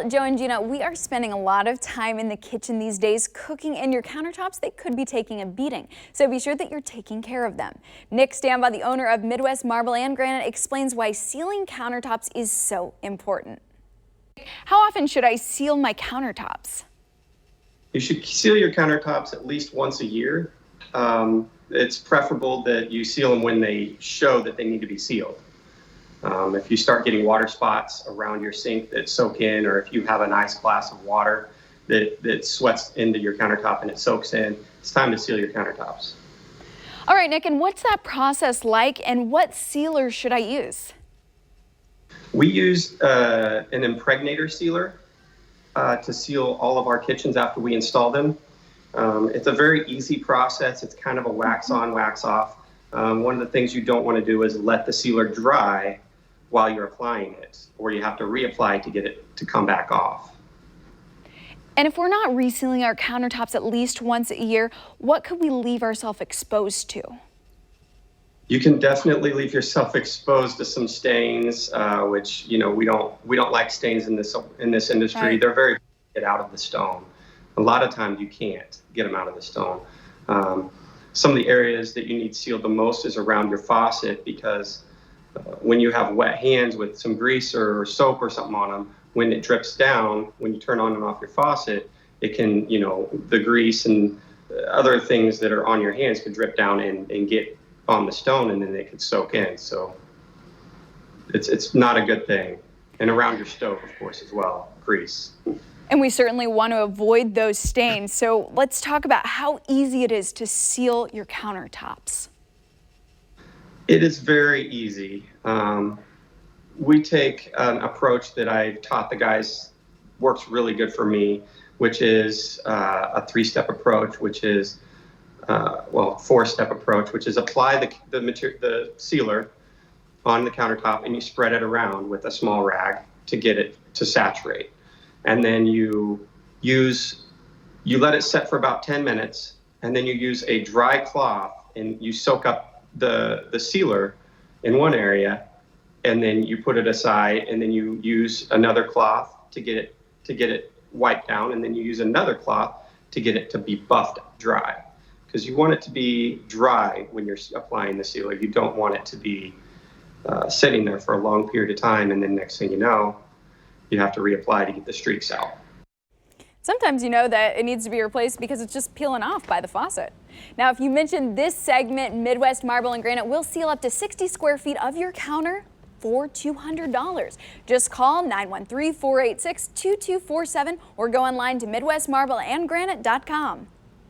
Joe and Gina, we are spending a lot of time in the kitchen these days cooking, and your countertops, they could be taking a beating. So be sure that you're taking care of them. Nick Stambaugh, the owner of Midwest Marble and Granite, explains why sealing countertops is so important. How often should I seal my countertops? You should seal your countertops at least once a year. It's preferable that you seal them when they show that they need to be sealed. If you start getting water spots around your sink that soak in, or if you have a nice glass of water that sweats into your countertop and it soaks in, it's time to seal your countertops. All right, Nick, and what's that process like, and what sealer should I use? We use an impregnator sealer to seal all of our kitchens after we install them. It's a very easy process. It's kind of a wax on, wax off. One of the things you don't want to do is let the sealer dry while you're applying it, or you have to reapply to get it to come back off. And if we're not resealing our countertops at least once a year, what could we leave ourselves exposed to? You can definitely leave yourself exposed to some stains, which we don't like stains in this industry. Right. They're very hard to get out of the stone. A lot of times you can't get them out of the stone. Some of the areas that you need sealed the most is around your faucet, because when you have wet hands with some grease or soap or something on them, when it drips down, when you turn on and off your faucet, it can, the grease and other things that are on your hands could drip down and get on the stone, and then they could soak in. So it's not a good thing. And around your stove, of course, as well, grease. And we certainly want to avoid those stains. So let's talk about how easy it is to seal your countertops. It is very easy. We take an approach that I've taught the guys works really good for me, which is a three-step approach, which is, four-step approach, which is apply the sealer on the countertop, and you spread it around with a small rag to get it to saturate. And then you let it set for about 10 minutes, and then you use a dry cloth and you soak up the sealer in one area, and then you put it aside, and then you use another cloth to get it wiped down, and then you use another cloth to get it to be buffed dry, because you want it to be dry when you're applying the sealer. You don't want it to be sitting there for a long period of time, and then next thing you know, you have to reapply to get the streaks out. Sometimes you know that it needs to be replaced because it's just peeling off by the faucet. Now, if you mention this segment, Midwest Marble and Granite will seal up to 60 square feet of your counter for $200. Just call 913-486-2247 or go online to midwestmarbleandgranite.com.